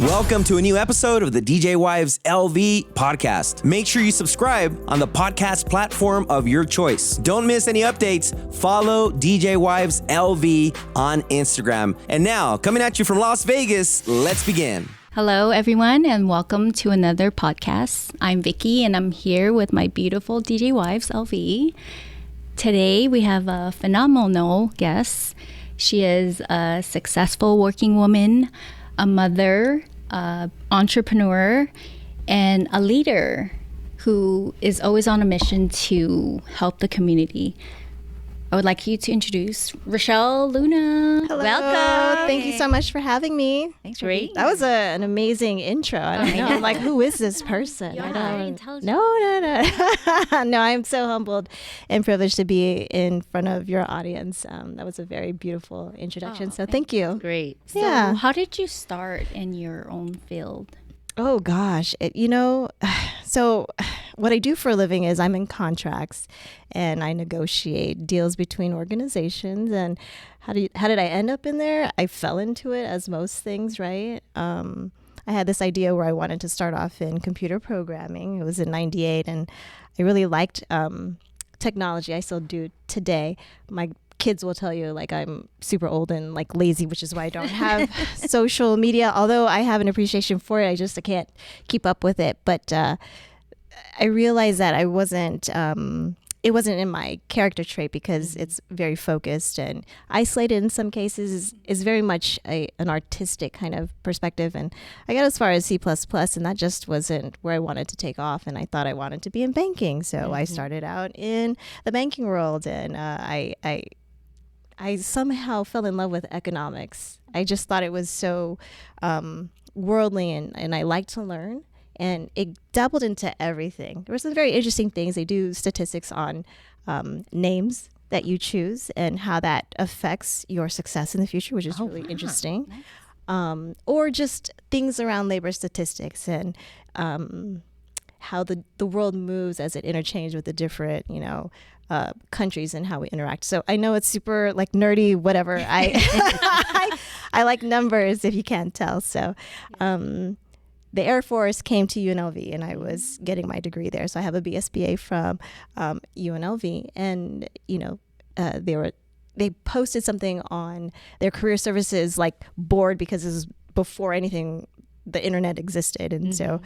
Welcome to a new episode of the DJwivesLV podcast. Make sure you subscribe on the podcast platform of your choice. Don't miss any updates. Follow DJwivesLV on Instagram. And now, coming at you from Las Vegas, let's begin. Hello, everyone, and welcome to another podcast. I'm Vicky, and I'm here with my beautiful DJwivesLV. Today, we have a phenomenal guest. She is a successful working woman, a mother, entrepreneur, and a leader who is always on a mission to help the community. I would like you to introduce Rachelle Luna. Hello. Welcome. Thank you so much for having me. Thanks for being That was an amazing intro. I don't know. I'm like, who is this person? You're I very don't. intelligent. No. No, I'm so humbled and privileged to be in front of your audience. That was a very beautiful introduction. So thank you. Great. So Yeah. how did you start in your own field? Oh gosh, so what I do for a living is I'm in contracts and I negotiate deals between organizations. And how did I end up in there? I fell into it, as most things, right? I had this idea where I wanted to start off in computer programming. It was in '98, and I really liked technology. I still do today. My kids will tell you like I'm super old and like lazy, which is why I don't have social media, although I have an appreciation for it. I can't keep up with it. But I realized that it wasn't in my character trait because it's very focused and isolated in some cases. Is very much an artistic kind of perspective. And I got as far as C++, and that just wasn't where I wanted to take off. And I thought I wanted to be in banking. So I started out in the banking world, and I somehow fell in love with economics. I just thought it was so worldly, and I like to learn. And it dabbled into everything. There were some very interesting things. They do statistics on names that you choose and how that affects your success in the future, which is really interesting. Nice. Or just things around labor statistics and how the world moves as it interchanges with the different, countries and how we interact. So I know it's super like nerdy, whatever. I like numbers, if you can't tell. So the Air Force came to UNLV, and I was getting my degree there. So I have a BSBA from UNLV, and they posted something on their career services like board, because this is before anything, the internet existed, and so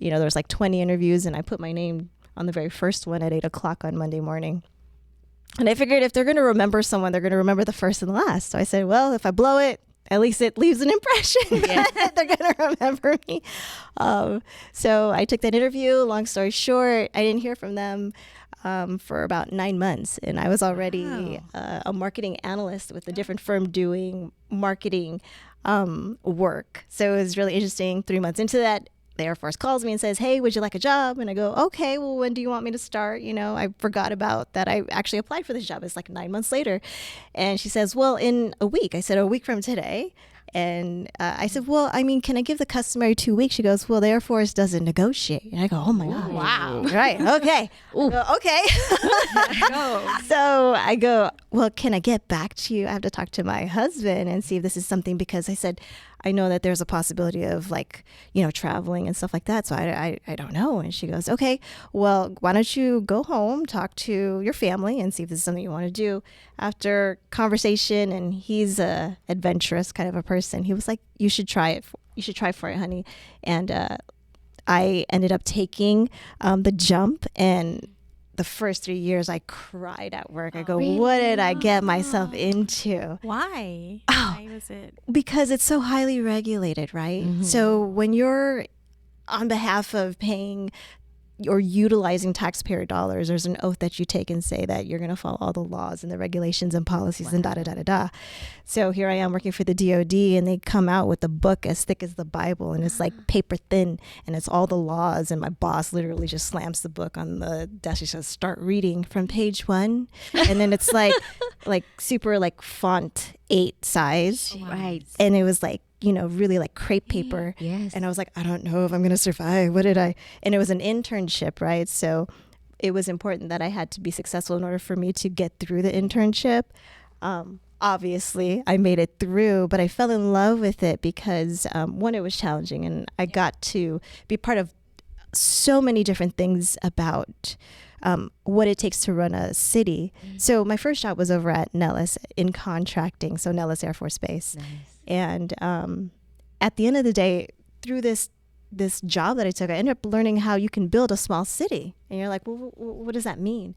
there was like 20 interviews, and I put my name on the very first one at 8:00 on Monday morning. And I figured if they're going to remember someone, they're going to remember the first and the last. So I said, well, if I blow it, at least it leaves an impression that they're going to remember me. So I took that interview. Long story short, I didn't hear from them for about 9 months. And I was already a marketing analyst with a different firm doing marketing work. So it was really interesting. 3 months into that, the Air Force calls me and says, hey, would you like a job? And I go, okay, well, when do you want me to start? I forgot about that. I actually applied for this job. It's like 9 months later. And she says, well, in a week. I said, a week from today. And I said, well, can I give the customary 2 weeks? She goes, well, the Air Force doesn't negotiate. And I go, oh my God. Wow. Right. Okay. I go, okay. So I go, well, can I get back to you? I have to talk to my husband and see if this is something, because I said, I know that there's a possibility of traveling and stuff like that. So I don't know. And she goes, okay, well, why don't you go home, talk to your family and see if this is something you want to do. After conversation, and he's a adventurous kind of a person, he was like, you should try it. You should try for it, honey. And I ended up taking the jump, and the first 3 years I cried at work. I go, really? What did I get myself into? Why? Oh, Why was it? Because it's so highly regulated, right? Mm-hmm. So when you're on behalf of paying or utilizing taxpayer dollars, there's an oath that you take and say that you're going to follow all the laws and the regulations and policies and da-da-da-da-da. So here I am working for the DOD, and they come out with a book as thick as the Bible, and it's like paper thin, and it's all the laws, and my boss literally just slams the book on the desk. She says, start reading from page 1. And then it's like super like font 8 size. Right. And it was like, really like crepe paper. Yes. And I was like, I don't know if I'm going to survive. And it was an internship, right? So it was important that I had to be successful in order for me to get through the internship. obviously I made it through, but I fell in love with it because one, it was challenging, and I got to be part of so many different things about what it takes to run a city. So my first job was over at Nellis in contracting, so Nellis Air Force Base. Nice. And at the end of the day, through this job that I took, I ended up learning how you can build a small city. And you're like, well, what does that mean?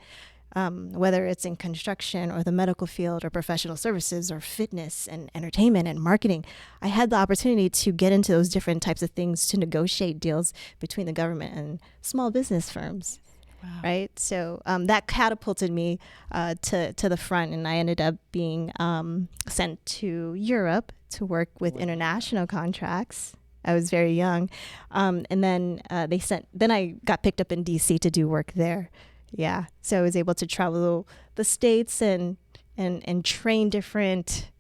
Whether it's in construction or the medical field or professional services or fitness and entertainment and marketing, I had the opportunity to get into those different types of things to negotiate deals between the government and small business firms. Wow. Right. So that catapulted me to the front, and I ended up being sent to Europe to work with international contracts. I was very young. And then then I got picked up in DC to do work there. Yeah. So I was able to travel the States and train different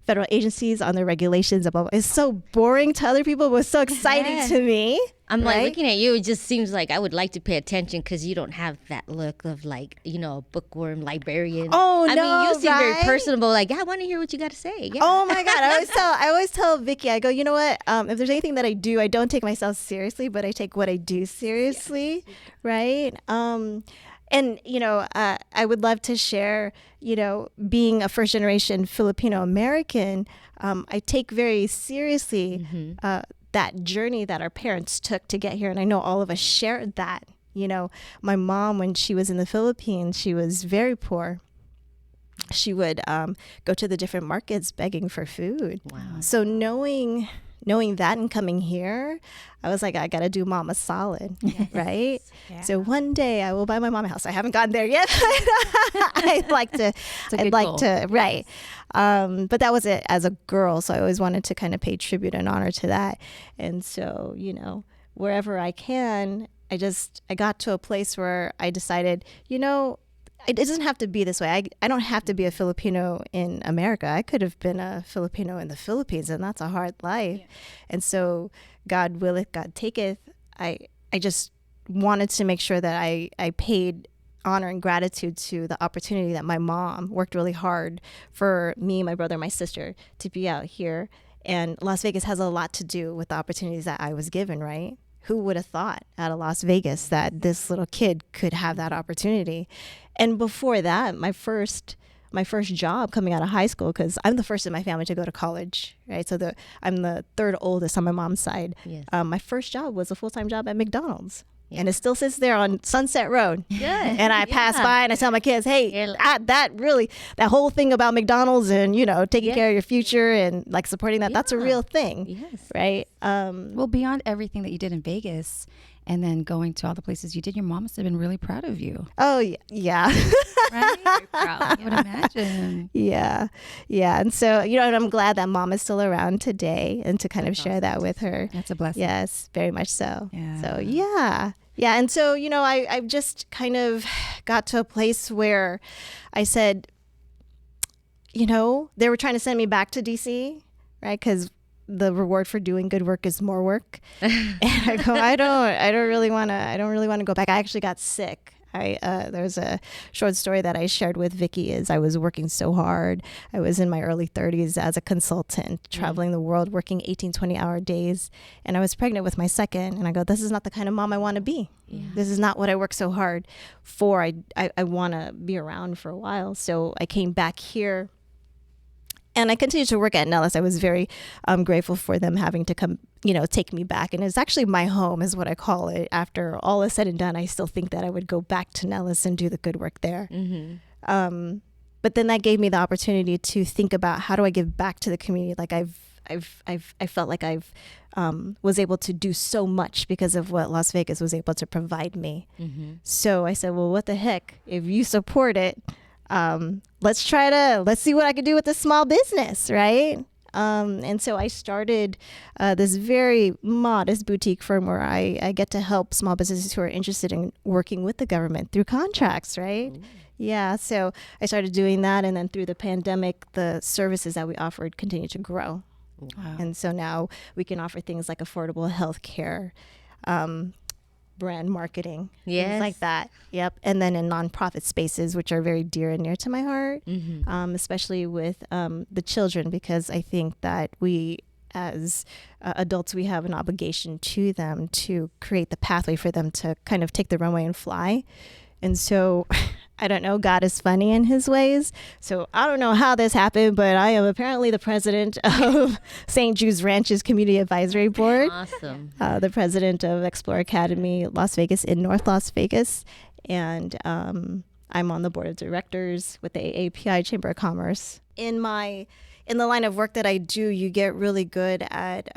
federal agencies on their regulations. It's so boring to other people, but it's so exciting to me. I'm like looking at you. It just seems like I would like to pay attention because you don't have that look of like, a bookworm librarian. Oh, I mean, you seem very personable. Like, I want to hear what you got to say. Yeah. Oh my God. I always tell Vicky, I go, you know what? If there's anything that I do, I don't take myself seriously, but I take what I do seriously. Yeah. Right. And, I would love to share, being a first generation Filipino American, I take very seriously that journey that our parents took to get here. And I know all of us shared that. My mom, when she was in the Philippines, she was very poor. She would go to the different markets begging for food. Wow. So knowing that and coming here, I was like, I got to do mom a solid, right? Yeah. So one day I will buy my mom a house. I haven't gotten there yet. I'd like to, right. But that was it as a girl. So I always wanted to kind of pay tribute and honor to that. And so, wherever I can, I got to a place where I decided, it doesn't have to be this way. I don't have to be a Filipino in America. I could have been a Filipino in the Philippines, and that's a hard life. Yeah. And so God willeth, God taketh. I just wanted to make sure that I paid honor and gratitude to the opportunity that my mom worked really hard for me, my brother, my sister to be out here. And Las Vegas has a lot to do with the opportunities that I was given, right? Who would have thought out of Las Vegas that this little kid could have that opportunity? And before that, my first job coming out of high school, because I'm the first in my family to go to college, right? So I'm the third oldest on my mom's side. Yes. My first job was a full-time job at McDonald's. Yeah. And it still sits there on Sunset Road. Good. And I pass by and I tell my kids, hey, that whole thing about McDonald's and, taking care of your future and like supporting that, that's a real thing. Yes. Right. Well, beyond everything that you did in Vegas and then going to all the places you did, your mom must have been really proud of you. Oh, yeah. Right? Very proud. I would imagine. Yeah. Yeah. And so, and I'm glad that mom is still around today and to kind of share that with her. That's a blessing. Yes, very much so. Yeah. So, yeah. Yeah. And so, I've just kind of got to a place where I said, they were trying to send me back to DC, right? Because the reward for doing good work is more work. And I go, I don't really want to go back. I actually got sick. There's a short story that I shared with Vicky is I was working so hard. I was in my early 30s as a consultant, traveling the world, working 18, 20-hour days. And I was pregnant with my second. And I go, this is not the kind of mom I want to be. Yeah. This is not what I work so hard for. I want to be around for a while. So I came back here. And I continued to work at Nellis. I was very grateful for them having to come, take me back. And it's actually my home is what I call it. After all is said and done, I still think that I would go back to Nellis and do the good work there. Mm-hmm. But then that gave me the opportunity to think about how do I give back to the community? Like I felt like I've was able to do so much because of what Las Vegas was able to provide me. Mm-hmm. So I said, well, what the heck? If you support it, let's see what I can do with this small business, right? And so I started this very modest boutique firm where I get to help small businesses who are interested in working with the government through contracts, right? Ooh. Yeah, so I started doing that, and then through the pandemic, the services that we offered continued to grow. Wow. And so now we can offer things like affordable health care, brand marketing, Yes. things like that. Yep. And then in nonprofit spaces, which are very dear and near to my heart, especially with the children, because I think that we as adults, we have an obligation to them to create the pathway for them to kind of take the runway and fly. And so I don't know, God is funny in his ways. So I don't know how this happened, but I am apparently the president of St. Jude's Ranches Community Advisory Board. Awesome. The president of Explore Academy Las Vegas in North Las Vegas. And I'm on the board of directors with the AAPI Chamber of Commerce. In the line of work that I do, you get really good at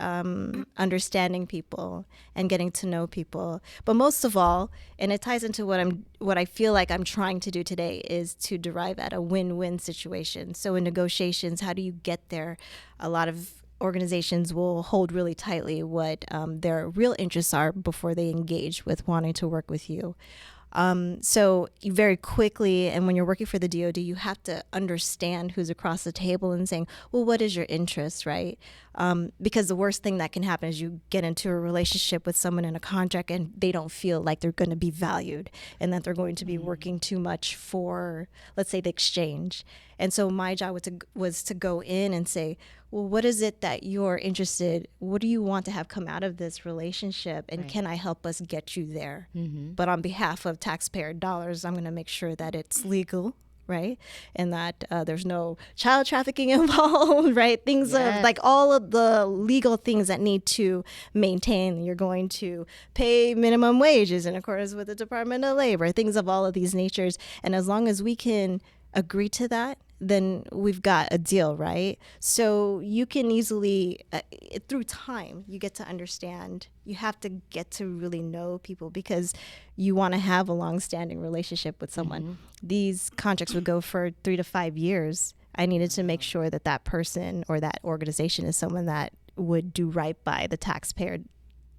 understanding people and getting to know people. But most of all, and it ties into what I feel like I'm trying to do today, is to derive at a win-win situation. So in negotiations, how do you get there? A lot of organizations will hold really tightly what their real interests are before they engage with wanting to work with you. So you very quickly, and when you're working for the DoD, you have to understand who's across the table and saying, well, what is your interest, right? Because the worst thing that can happen is you get into a relationship with someone in a contract and they don't feel like they're going to be valued and that they're going to be working too much for, let's say, the exchange. And so my job was to go in and say, well, what is it that you're interested? What do you want to have come out of this relationship? And can I help us get you there? But on behalf of taxpayer dollars, I'm going to make sure that it's legal, right? And that there's no child trafficking involved, right? Things of like all of the legal things that need to maintain. You're going to pay minimum wages in accordance with the Department of Labor, things of all of these natures. And as long as we can agree to that, then we've got a deal, right? So you can easily, through time, you get to understand. You have to get to really know people because you want to have a long-standing relationship with someone. These contracts would go for 3 to 5 years. I needed to make sure that that person or that organization is someone that would do right by the taxpayer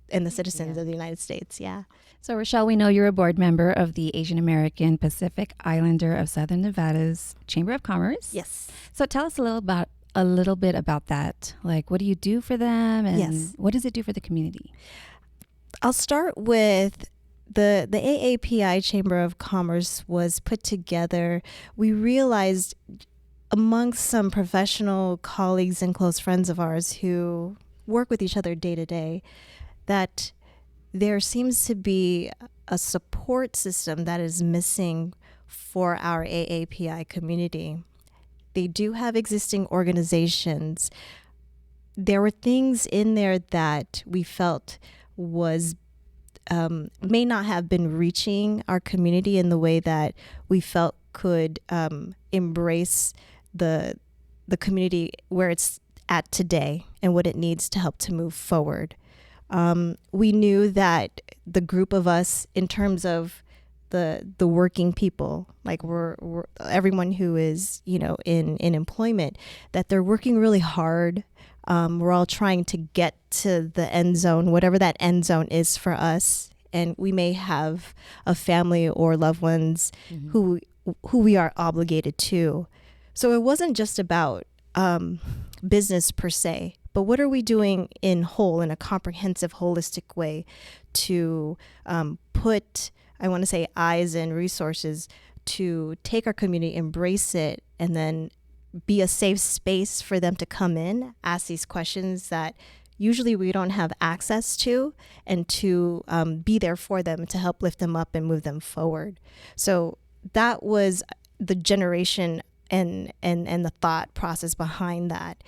and the citizens of the United States. Yeah. So, Rachelle, we know you're a board member of the Asian American Pacific Islander of Southern Nevada's Chamber of Commerce. Yes. So tell us a little bit about that. Like, what do you do for them, and what does it do for the community? I'll start with the AAPI Chamber of Commerce was put together. We realized amongst some professional colleagues and close friends of ours who work with each other day to day that there seems to be a support system that is missing for our AAPI community. They do have existing organizations. There were things in there that we felt was may not have been reaching our community in the way that we felt could embrace the community where it's at today and what it needs to help to move forward. We knew that the group of us, in terms of the working people, like we're everyone who is, in employment, that they're working really hard. We're all trying to get to the end zone, whatever that end zone is for us. And we may have a family or loved ones who we are obligated to. So it wasn't just about business per se, but what are we doing in a comprehensive, holistic way to put, I want to say, eyes and resources to take our community, embrace it, and then be a safe space for them to come in, ask these questions that usually we don't have access to, and to be there for them to help lift them up and move them forward. So that was the generation and the thought process behind that.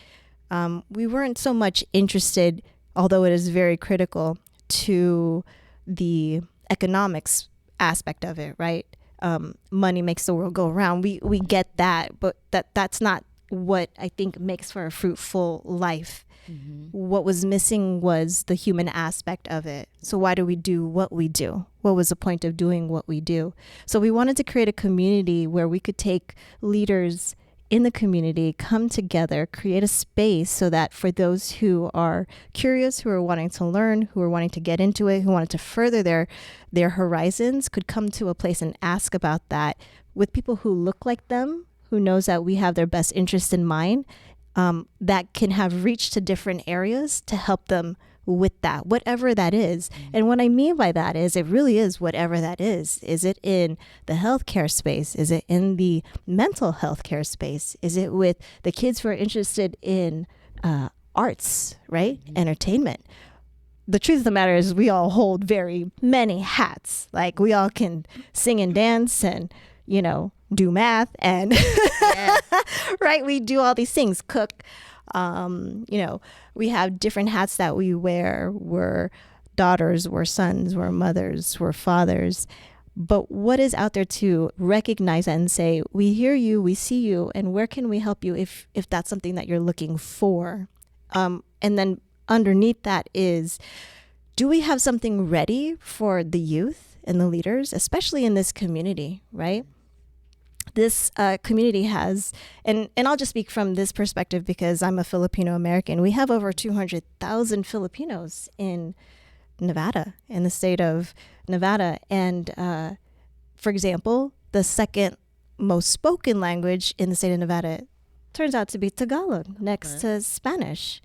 We weren't so much interested, although it is very critical, to the economics aspect of it, right? Money makes the world go around. We get that, but that's not what I think makes for a fruitful life. What was missing was the human aspect of it. So why do we do what we do? What was the point of doing what we do? So we wanted to create a community where we could take leaders in the community, come together, create a space so that for those who are curious, who are wanting to learn, who are wanting to get into it, who wanted to further their horizons, could come to a place and ask about that with people who look like them, who knows that we have their best interest in mind, that can have reach to different areas to help them with that, whatever that is. And what I mean by that is it really is whatever that is. Is it in the healthcare space? Is it in the mental health care space? Is it with the kids who are interested in arts, right? Entertainment. The truth of the matter is we all hold very many hats. Like we all can sing and dance and, you know, do math and right. We do all these things, cook. You know, we have different hats that we wear. We're daughters, we're sons, we're mothers, we're fathers. But what is out there to recognize and say, we hear you, we see you, and where can we help you if that's something that you're looking for? And then underneath that is, do we have something ready for the youth and the leaders, especially in this community, right? This community has, and I'll just speak from this perspective because I'm a Filipino American. We have over 200,000 Filipinos in Nevada, in the state of Nevada. And for example, the second most spoken language in the state of Nevada turns out to be Tagalog, next to Spanish.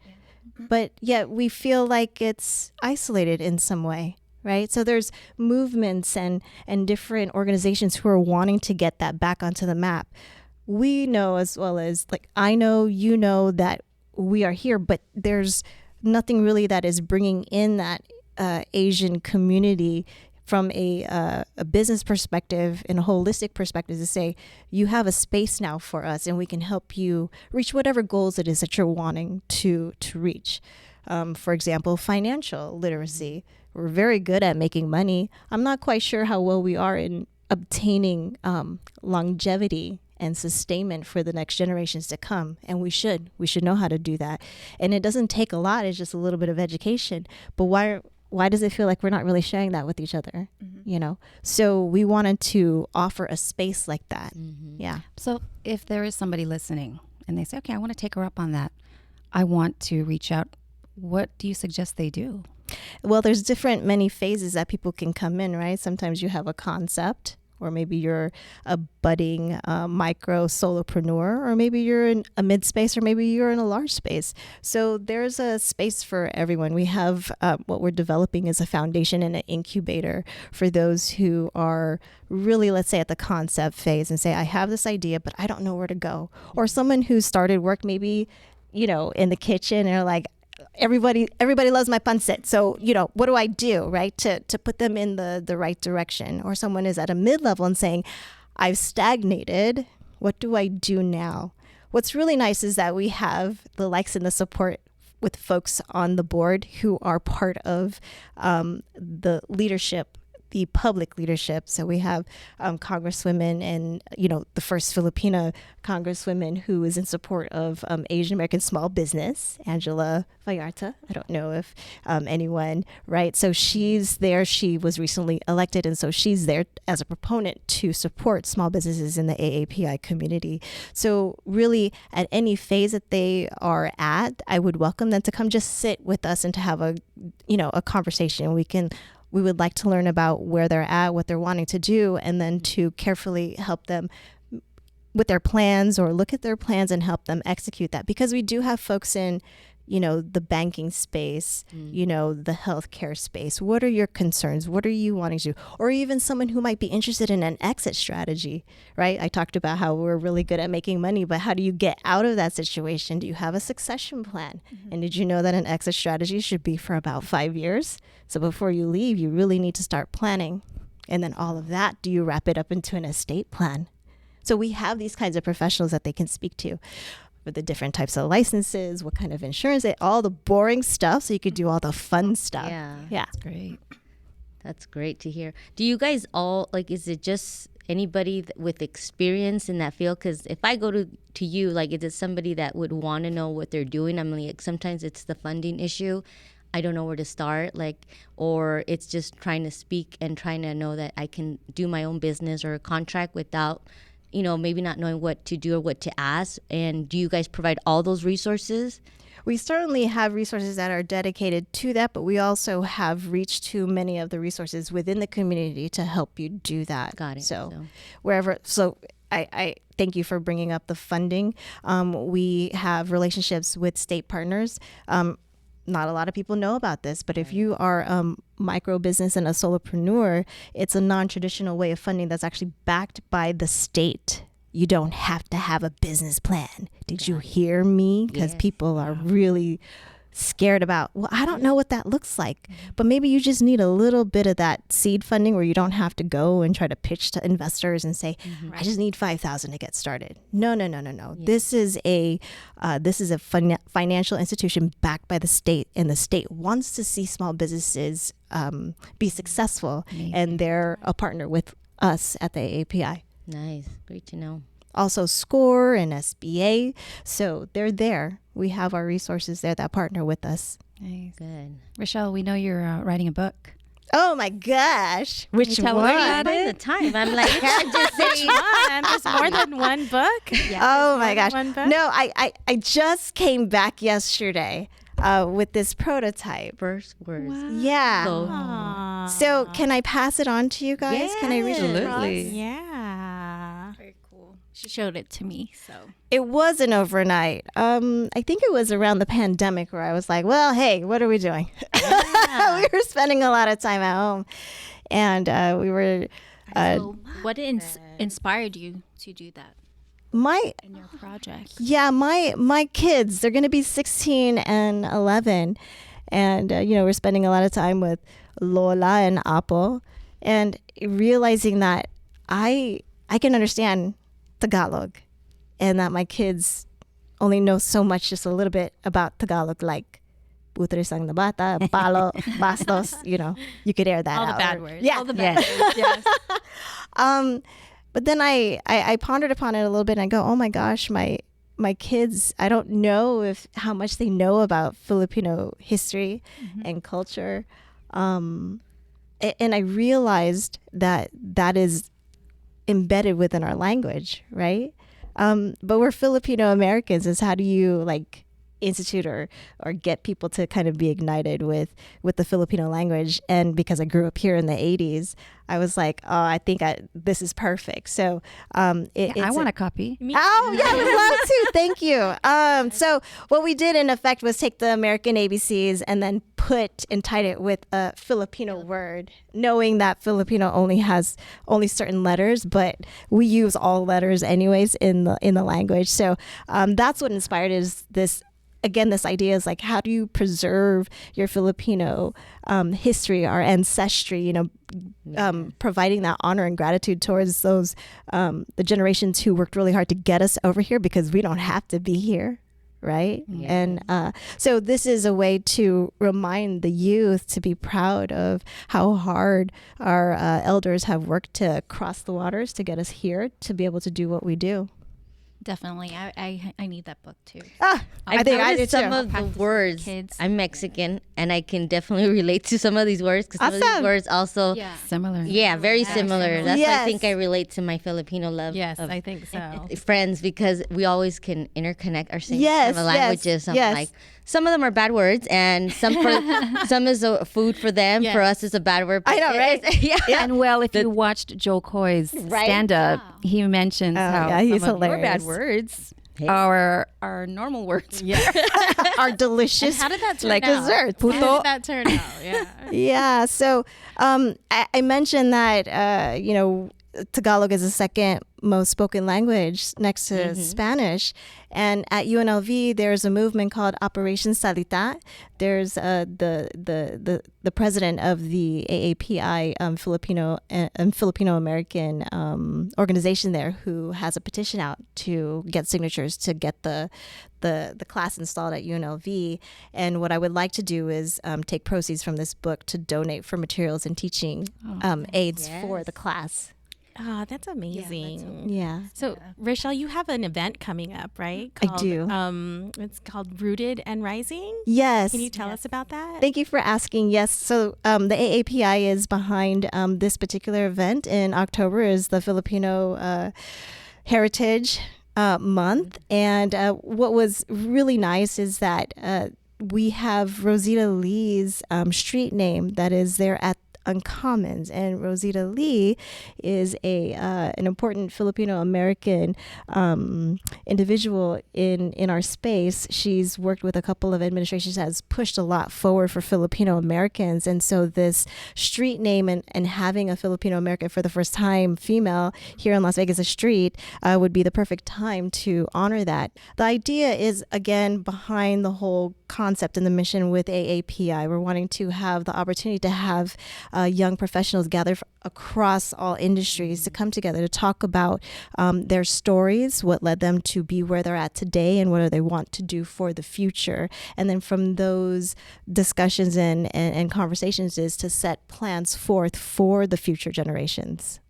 But yet we feel like it's isolated in some way, right? So there's movements and different organizations who are wanting to get that back onto the map. We know, as well as like I know, you know, that we are here, but there's nothing really that is bringing in that Asian community from a business perspective and a holistic perspective to say, you have a space now for us and we can help you reach whatever goals it is that you're wanting to reach. For example, financial literacy. We're very good at making money. I'm not quite sure how well we are in obtaining longevity and sustainment for the next generations to come. And we should know how to do that. And it doesn't take a lot. It's just a little bit of education. But why does it feel like we're not really sharing that with each other? You know? So we wanted to offer a space like that. Yeah. So if there is somebody listening and they say, okay, I want to take her up on that, I want to reach out, what do you suggest they do? Well, there's many phases that people can come in, right? Sometimes you have a concept, or maybe you're a budding micro solopreneur, or maybe you're in a mid space, or maybe you're in a large space. So there's a space for everyone. We have what we're developing is a foundation and an incubator for those who are really, let's say, at the concept phase and say, I have this idea, but I don't know where to go. Or someone who started work maybe, you know, in the kitchen and are like, everybody loves my pancit. So, you know, what do I do, right? To put them in the right direction. Or someone is at a mid-level and saying, I've stagnated. What do I do now? What's really nice is that we have the likes and the support with folks on the board who are part of the leadership, the public leadership. So we have congresswomen and, you know, the first Filipina congresswoman who is in support of Asian American small business, Angela Vallarta. I don't know if anyone, right? So she's there. She was recently elected. And so she's there as a proponent to support small businesses in the AAPI community. So really at any phase that they are at, I would welcome them to come just sit with us and to have a conversation. We would like to learn about where they're at, what they're wanting to do, and then to carefully help them with their plans or look at their plans and help them execute that. Because we do have folks in, you know, the banking space, you know, the healthcare space. What are your concerns? What are you wanting to do? Or even someone who might be interested in an exit strategy, right? I talked about how we're really good at making money, but how do you get out of that situation? Do you have a succession plan? And did you know that an exit strategy should be for about 5 years? So before you leave, you really need to start planning. And then all of that, do you wrap it up into an estate plan? So we have these kinds of professionals that they can speak to. With the different types of licenses, what kind of insurance, all the boring stuff, so you could do all the fun stuff. Yeah. That's great. That's great to hear. Do you guys all, like, is it just anybody with experience in that field? Because if I go to you, like, is it somebody that would want to know what they're doing? I'm like, sometimes it's the funding issue. I don't know where to start, like, or it's just trying to speak and trying to know that I can do my own business or a contract without, you know, maybe not knowing what to do or what to ask. And do you guys provide all those resources? We certainly have resources that are dedicated to that, but we also have reached to many of the resources within the community to help you do that. Got it. So wherever, I thank you for bringing up the funding. We have relationships with state partners. not a lot of people know about this, but if you are a micro business and a solopreneur, it's a non-traditional way of funding that's actually backed by the state. You don't have to have a business plan. Did you hear me? Because people are really scared about, well, I don't know what that looks like. But maybe you just need a little bit of that seed funding where you don't have to go and try to pitch to investors and say, I just need $5,000 to get started. No. This is a financial institution backed by the state, and the state wants to see small businesses be successful. Amazing. And they're a partner with us at the AAPI. Nice. Great to know. Also SCORE and SBA. So they're there. We have our resources there that partner with us. Nice. Good. Rachelle, we know you're writing a book. Oh my gosh. Which tell one? us about The time. I'm like, can't just say one. There's more than one book. Oh my gosh. One book? No, I just came back yesterday with this prototype. first words. Yeah. Aw. So can I pass it on to you guys? Can I read it across? Absolutely. Yeah. Very cool. She showed it to me, so. It wasn't overnight. I think it was around the pandemic where I was like, well, hey, what are we doing? We were spending a lot of time at home. And we were... So what inspired you to do that my in your project? Yeah, my kids, they're going to be 16 and 11. And, we're spending a lot of time with Lola and Apo. And realizing that I can understand Tagalog. And that my kids only know so much, just a little bit about Tagalog, like putresang na bata, palo, bastos, you could air that All out. the bad words. Yeah. All the bad words, yes. But then I pondered upon it a little bit and I go, oh my gosh, my kids, I don't know how much they know about Filipino history and culture. And I realized that is embedded within our language, right? But we're Filipino Americans. Is how do you institute or get people to kind of be ignited with the Filipino language? And because I grew up here in the 80s, I was like, oh, I think this is perfect. So I want a copy. Oh, yeah, I would love to. Thank you. So what we did in effect was take the American ABCs and then tied it with a Filipino word, knowing that Filipino only has certain letters, but we use all letters anyways in the language. So that's what inspired is this. Again, this idea is how do you preserve your Filipino history, our ancestry, providing that honor and gratitude towards those, the generations who worked really hard to get us over here because we don't have to be here, right? Yeah. And so this is a way to remind the youth to be proud of how hard our elders have worked to cross the waters to get us here to be able to do what we do. Definitely. I need that book too. I think I do noticed some too. of the Practice with words. kids. I'm Mexican, and I can definitely relate to some of these words because some of Awesome. these words also, Yeah. Similar. very similar. That's why I Yes. think I relate to my Filipino love Yes, of I think so. friends because we always can interconnect our same Yes, kind of yes, languages. I'm yes. like, some of them are bad words, and some is a food for them. Yes. For us, it's a bad word. I know, right? Yeah. And if you watched Joe Coy's Right? stand-up, he mentions how yeah, he's some of your bad hilarious. words are normal words. Are delicious. How did that turn like out? dessert. How did that turn out? Yeah. Yeah. So I mentioned that Tagalog is the second most spoken language next to Spanish, and at UNLV there's a movement called Operation Salita. There's the president of the AAPI Filipino American organization there who has a petition out to get signatures to get the class installed at UNLV. And what I would like to do is take proceeds from this book to donate for materials and teaching aids for the class. Oh, that's amazing. Yeah. So, Rachelle, you have an event coming up, right? I do. It's called Rooted and Rising. Yes. Can you tell us about that? Thank you for asking. Yes. So the AAPI is behind this particular event. In October is the Filipino Heritage Month. And what was really nice is that we have Rosita Lee's street name that is there at Uncommons. And Rosita Lee is an important Filipino American individual in our space. She's worked with a couple of administrations, has pushed a lot forward for Filipino Americans. And so this street name and having a Filipino American for the first time female here in Las Vegas, a street, would be the perfect time to honor that. The idea is, again, behind the whole concept and the mission with AAPI. We're wanting to have the opportunity to have young professionals gather across all industries to come together to talk about their stories, what led them to be where they're at today, and what do they want to do for the future. And then from those discussions and conversations is to set plans forth for the future generations.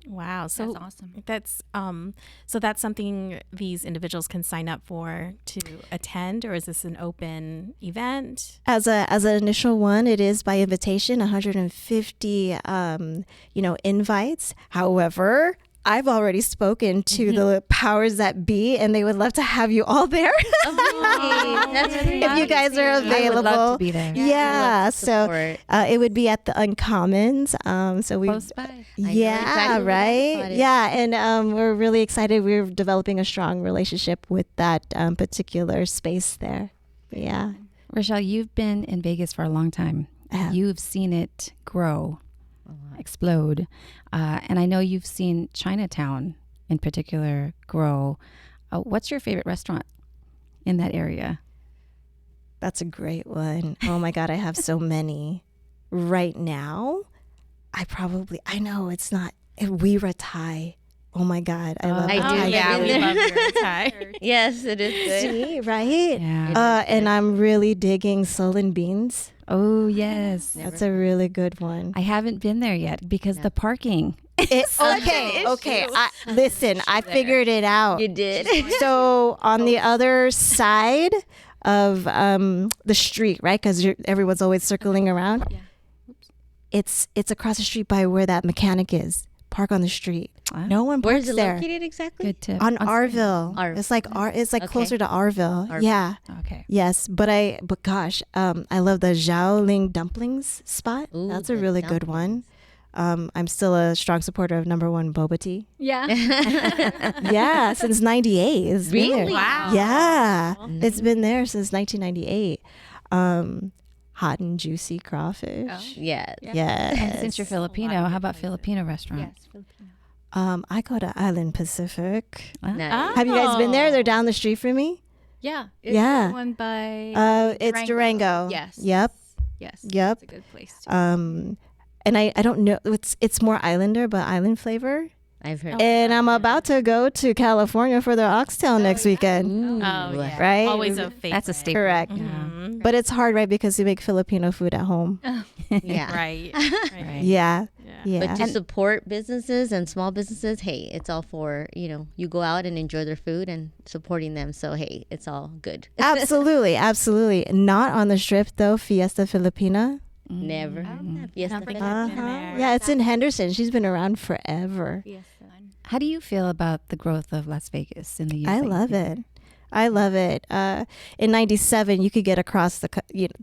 Wow. So That's awesome. that's something these individuals can sign up for to attend, or is this an open event? As an initial one, it is by invitation, 150 invites. However, I've already spoken to the powers that be, and they would love to have you all there. That's If you guys are available. I would love to be there. Yeah, love to so support. it would be at the Uncommons. So we, Close by. yeah, exactly right, about it. yeah, and we're really excited. We're developing a strong relationship with that particular space there. Yeah, Rachelle, you've been in Vegas for a long time. I have. You've seen it grow, explode. And I know you've seen Chinatown in particular grow. What's your favorite restaurant in that area? That's a great one. Oh my God, I have so many. Right now, I know it's not, Weera Thai. Oh my God, I love I the do, Thai yeah, food. we love your Thai. Yes, it is good. See, right? Yeah. And I'm really digging Sullen Beans. Oh, yes. That's a really good one. I haven't been there yet because the parking. Okay. Listen, I figured it out. You did. So on the other side of the street, right? Because everyone's always circling around. Yeah. It's across the street by where that mechanic is. Park on the street. Wow. No one Where parks is it there. located exactly? Good tip. On Arville. It's like Okay. closer to Arville. Arville. Yeah. Okay. Yes, but gosh, I love the Xiaoling dumplings spot. Ooh, That's a the really good one. I'm still a strong supporter of number one boba tea. Yeah. Yeah, since '98. It's been there. Really? Wow. Yeah, it's been there since 1998. Hot and juicy crawfish. Yes. Yes. And since you're Filipino, how about Filipino restaurants? I go to Island Pacific. Nice. Have you guys been there? They're down the street from me. Yeah. Yeah. The one by It's Durango. Yes. Yep. Yes. Yep. It's a good place. And I don't know. It's more Islander, but island flavor. I've heard. And I'm about to go to California for the oxtail next weekend. Ooh. Oh, yeah. Right? Always a favorite. That's a staple. Correct. Mhm. But it's hard, right? Because you make Filipino food at home. Yeah. Right. Right. Yeah. Yeah. Yeah. But to support businesses and small businesses, hey, it's all for, you go out and enjoy their food and supporting them. So, hey, it's all good. Absolutely. Absolutely. Not on the strip, though. Fiesta Filipina. Never. Yes, don't think definitely. I've been Uh-huh. there. Yeah, it's in Henderson. She's been around forever. Yes. How do you feel about the growth of Las Vegas in the youth? I love it. I love it. In 97, you could get across the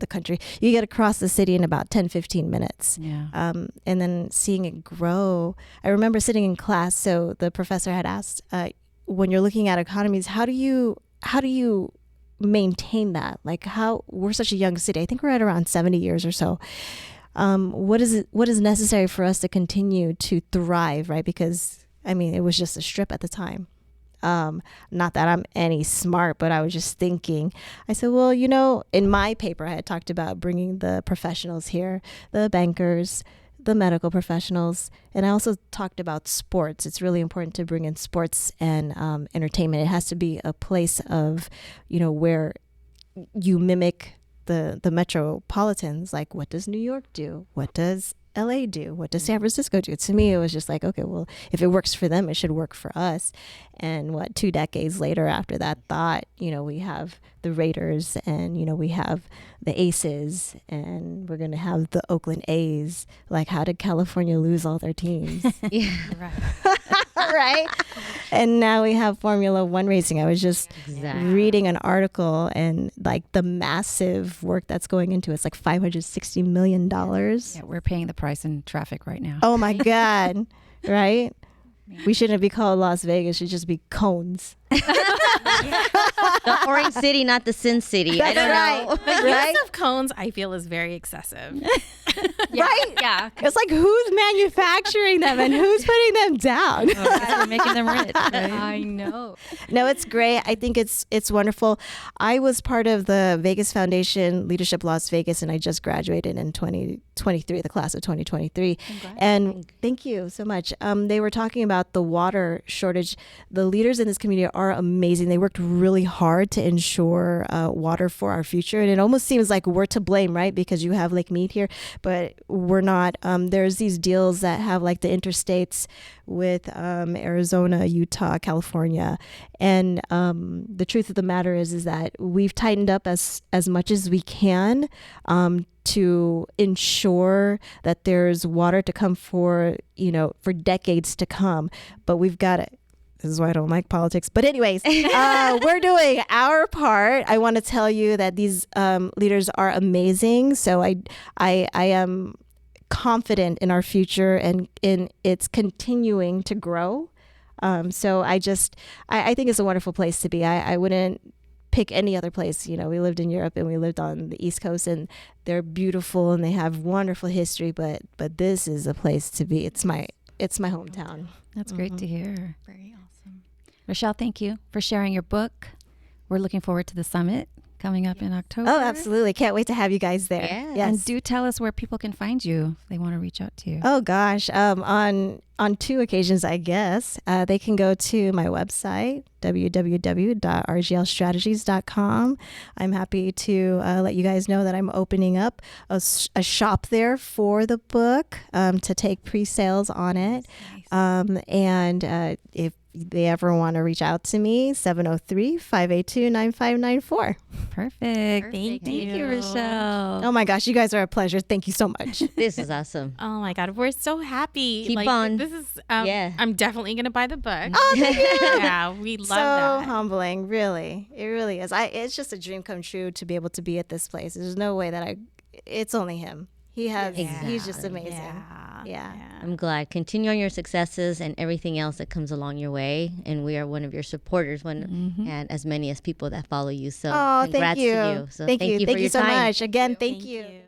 country. You get across the city in about 10, 15 minutes. Yeah. And then seeing it grow. I remember sitting in class. So the professor had asked, when you're looking at economies, how do you maintain that? Like we're such a young city. I think we're at around 70 years or so. What is necessary for us to continue to thrive, right? Because it was just a strip at the time. Not that I'm any smart, but I was just thinking. I said, well, in my paper, I had talked about bringing the professionals here, the bankers, the medical professionals, and I also talked about sports. It's really important to bring in sports and entertainment. It has to be a place of, where you mimic the metropolitans. Like, what does New York do? What does LA do? What does San Francisco do? To me, it was just like, okay, well, if it works for them, it should work for us. And 2 decades later after that thought, we have the Raiders and, we have the Aces and we're going to have the Oakland A's. Like, how did California lose all their teams? Yeah. Right. right? And now we have Formula One racing. I was just reading an article, and like the massive work that's going into it. It's like $560 million. Yeah, we're paying the price in traffic right now. Oh my God. Right? We shouldn't be called Las Vegas. It should just be cones. The Orange City, not the Sin City. I don't know. The use of cones, I feel, is very excessive. Right? Yeah. It's like, who's manufacturing them and who's putting them down? We're making them rich. Right? I know. No, it's great. I think it's wonderful. I was part of the Vegas Foundation Leadership Las Vegas, and I just graduated in 2023, the class of 2023. And thank you so much. They were talking about the water shortage. The leaders in this community are amazing. They worked really hard to ensure water for our future. And it almost seems like we're to blame, right? Because you have Lake Mead here, but we're not. There's these deals that have like the interstates with Arizona, Utah, California. And the truth of the matter is that we've tightened up as much as we can to ensure that there's water to come for decades to come. But we've got it. This is why I don't like politics. But anyways, we're doing our part. I want to tell you that these leaders are amazing. So I am confident in our future and in its continuing to grow. So I think it's a wonderful place to be. I wouldn't pick any other place. We lived in Europe and we lived on the East Coast, and they're beautiful and they have wonderful history. But this is a place to be. It's my hometown. That's great to hear. Very awesome. Rachelle, thank you for sharing your book. We're looking forward to the summit coming up in October. Oh, absolutely. Can't wait to have you guys there. Yeah. Yes. And do tell us where people can find you if they want to reach out to you. Oh gosh, on 2 occasions, I guess. They can go to my website, www.rglstrategies.com. I'm happy to let you guys know that I'm opening up a shop there for the book to take pre-sales on it. And if they ever want to reach out to me, 703-582-9594. Perfect. Thank you, Rachelle. Oh my gosh, you guys are a pleasure. Thank you so much. This is awesome. Oh my God, we're so happy. Keep on. This is, Yeah. I'm definitely going to buy the book. Oh, thank you. Yeah, we love so that. humbling, really. It really is. It's just a dream come true to be able to be at this place. There's no way that it's only him. He's just amazing. Yeah. I'm glad. Continue on your successes and everything else that comes along your way. And we are one of your supporters, and as many as people that follow you. So Oh, congrats thank you. to you. So thank you. for Thank you your so time. much. Again, thank Thank you. you.